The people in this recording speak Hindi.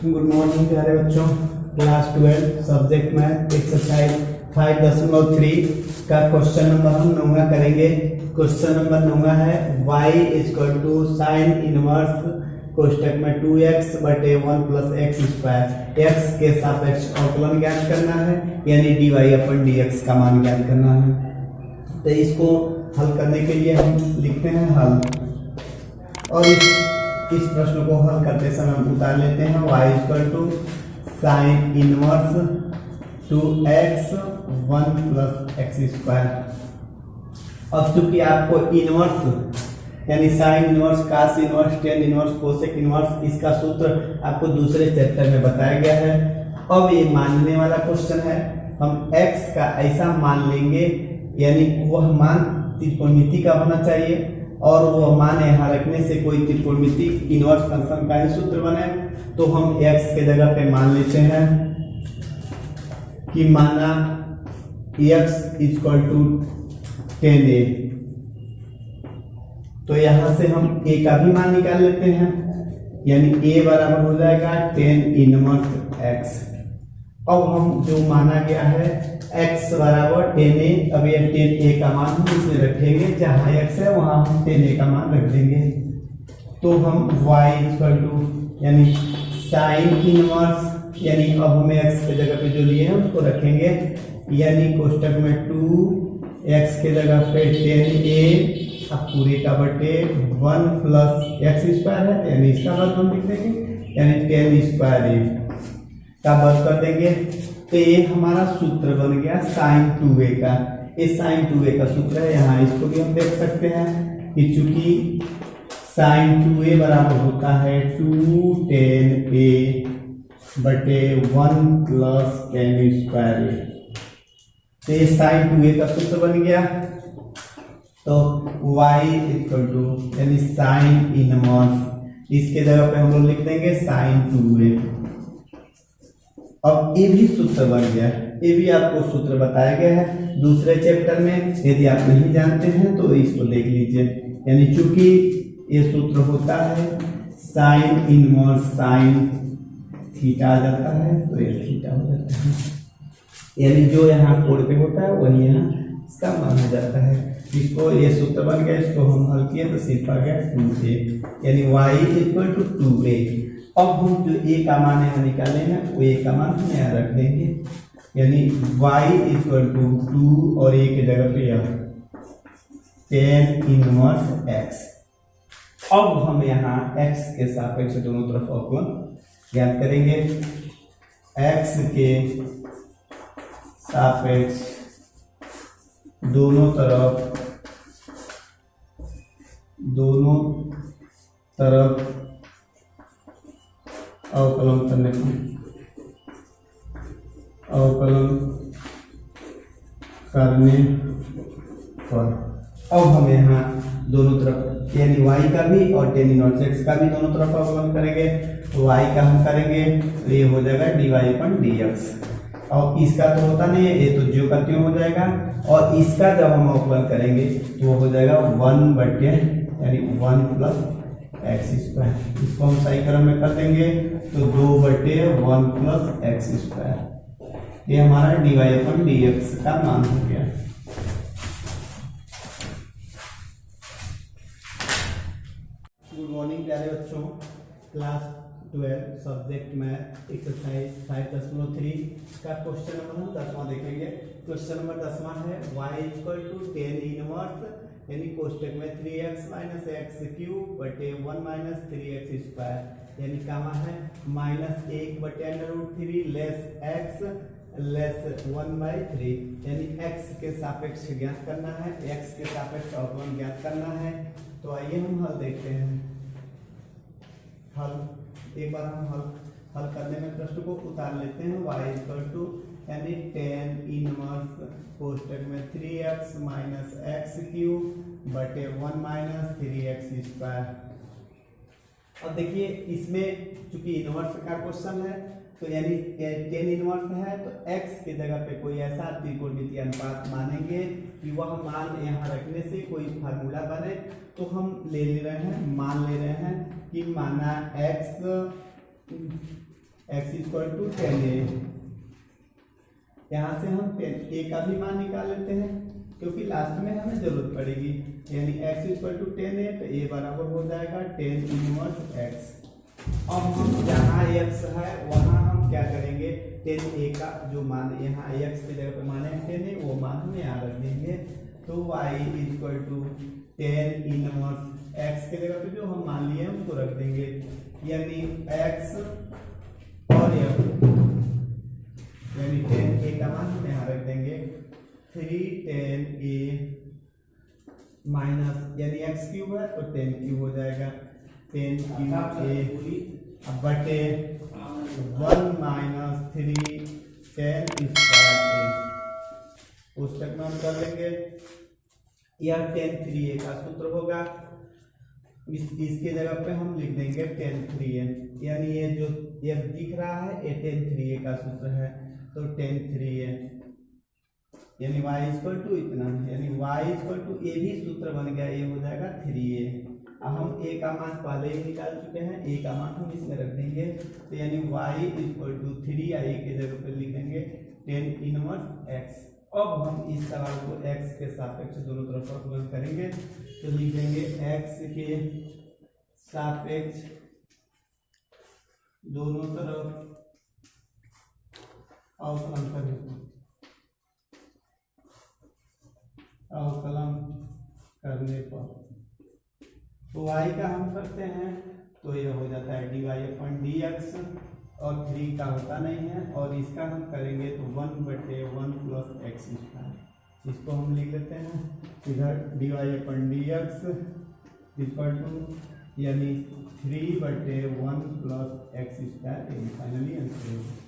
गुड मॉर्निंग प्यारे बच्चों। क्लास 12 सब्जेक्ट में एक्सरसाइज 5.3 का क्वेश्चन नंबर हम 9 करेंगे। क्वेश्चन नंबर 9 है y equal to sine inverse कोष्टक में 2x बटे 1 प्लस एक्स स्क्वायर x के सापेक्ष अवकलन ज्ञात करना है, यानी dy अपन dx का मान ज्ञात करना है। तो इसको हल करने के लिए हम लिखते हैं हल, और इस प्रश्न को हल करते समय हम उतार लेते हैं y equal to sine inverse 2x 1 plus X square. अब चूंकि आपको इनवर्स यानी sine inverse, cos inverse, tan inverse, cosec inverse, इसका सूत्र आपको दूसरे चैप्टर में बताया गया है। अब ये मानने वाला क्वेश्चन है, हम x का ऐसा मान लेंगे, यानी वह मान त्रिकोणमिति का होना चाहिए, और वह मान यहाँ रखने से कोई त्रिकोणमिति इनवर्स फंक्शन का ही सूत्र बने। तो हम x के जगह पे मान लेते हैं कि माना x इक्वल टू 10a, तो यहां से हम a का भी मान निकाल लेते हैं, यानी a बराबर हो जाएगा 10 इनवर्स x। अब हम जो माना गया है x बराबर 10a, अब ये 10a का मान हम इसमें रखेंगे, जहां x है वहां हम 10a का मान रख देंगे। तो हम y इक्वल टू यानी साइन इनवर्स, यानी अब हमें x के जगह पे जो लिए हैं उसको रखेंगे, यानी कोष्टक में 2x के जगह पे 10a अब पूरे का बटे 1 प्लस एक्स स्क्वायर है, यानी इसका वर्ग हम लिख देंगे, यानी 10 स्क्वायर a का वर्ग कर देंगे। तो ये हमारा सूत्र बन गया साइन 2a का। इस साइन 2a का सूत्र है, यहाँ इसको भी हम देख सकते हैं कि चूंकि साइन 2a बराबर होता है 210a बटे 1 प्लस 10 स्क्वायर a। तो ये साइन 2a का सूत्र बन गया। तो y इक्वल टू यानी साइन इनवर्स, इसके जगह पे हम लोग लिख देंगे साइन 2a। अब ये भी सूत्र बन गया, ये भी आपको सूत्र बताया गया है दूसरे चैप्टर में, यदि आप नहीं जानते हैं तो इसको देख लीजिए। यानी चूंकि ये सूत्र होता है साइन इनवर्स साइन थीटा आ जाता है, तो ये थीटा हो जाता है, यानी जो यहाँ कोण पे होता है वही यहाँ इसका मान हो जाता है। इसको ये सूत्र बन गया, इसको हम हल किए तो सिर्फ आ गया 2a, यानी y इक्वल टू 2a। अब हम जो a का मान यहाँ निकाले हैं वो a का मान हम यहाँ रख देंगे, यानी y इक्वल टू 2 और a के जगह पे 10 इनवर्स x। अब हम यहाँ x के सापेक्ष दोनों तरफ अवकलन ज्ञात करेंगे। x के सापेक्ष दोनों तरफ अवकलन करने पर अब हम यहाँ दोनों तरफ यानी y का भी और tan इनवर्स x का भी दोनों तरफ अवकलन करेंगे। तो y का हम करेंगे तो ये हो जाएगा dy/dx, और इसका तो होता नहीं है, ये तो ज्यों का त्यों हो जाएगा, और इसका जब हम अवकलन करेंगे तो वो हो जाएगा 1 बटे यानी 1 प्लस एक्स स्क्वायर। इसको हम सही क्रम में कर देंगे तो 2 बटे 1 प्लस एक्स स्क्वायर। ये हमारा dy/dx का मान हो गया। गुड मॉर्निंग प्यारे बच्चों। क्लास 12 सब्जेक्ट में एक्सरसाइज 5.3 का क्वेश्चन नंबर हम 10वां देखेंगे। क्वेश्चन नंबर 10वां है y इक्वल टू 10 इनवर्स यानी कोष्टक में 3x माइनस एक्स क्यूब बटे 1 माइनस 3x स्क्वायर, यानी कामा है -1 बटे √3 लेस x लेस 1/3, यानी x के सापेक्ष ज्ञात करना है, x के सापेक्ष अवकलन ज्ञात करना है। तो आइए हम हल देखते हैं। हल एक बार हम हल करने में प्रश्न को उतार लेते हैं। y इक्वल टू यानी 10 इनवर्स कोष्टक में 3x माइनस एक्स क्यूब बटे 1 माइनस 3x स्क्वायर। अब देखिए इसमें चूंकि इनवर्स का क्वेश्चन है, तो यानी 10 इनवर्स है, तो x के जगह पे कोई ऐसा त्रिकोणमितीय अनुपात मानेंगे कि वह मान यहाँ रखने से कोई फार्मूला बने। तो हम मान ले रहे हैं कि माना x x equal to 10a। यहाँ से हम a का भी मान निकाल लेते हैं क्योंकि लास्ट में हमें जरूरत पड़ेगी। यानी x इक्वल टू 10a, तो a बराबर हो जाएगा 10 इनवर्स x। अब हम जहाँ x है वहाँ हम क्या करेंगे, 10a का जो मान यहाँ x की जगह पे माने 10a, वो मान हम यहाँ रख देंगे। तो y equal to 10 inverse x की जगह पे जो हम मान लिए हैं उसको रख देंगे। यानी x और f यानी 10a का मान हम यहाँ रख देंगे 310a माइनस, यानी x क्यूब है तो 10 क्यूब हो जाएगा 10 क्यूब a बटे 1 माइनस 3 10 स्क्वायर a। उस तक में हम कर लेंगे। यह 10 3a का सूत्र होगा। इसके जगह पे हम लिख देंगे 10 3a, यानी ये जो ये दिख रहा है ये 10 3a का सूत्र है। तो 10 3a यानी y इक्वल टू इतना, यानी y इक्वल टू a भी सूत्र बन गया, ये हो जाएगा 3a। अब हम a का मान पहले ही निकाल चुके हैं, a का मान हम इसमें रख देंगे। तो यानी y इक्वल टू 3 a के जगह पर लिखेंगे 10 इनवर्स x। अब हम इस सवाल को x के सापेक्ष दोनों तरफ अवकलन करेंगे। तो लिखेंगे x के सापेक्ष दोनों तरफ अवकलन करने पर तो y का हम करते हैं तो यह हो जाता है dy/dx, और 3 का होता नहीं है, और इसका हम करेंगे तो 1/1 प्लस x स्क्वायर। इसको हम लिख लेते हैं इधर dy/dx इक्वल टू यानी 3/1 plus x square. Finally answer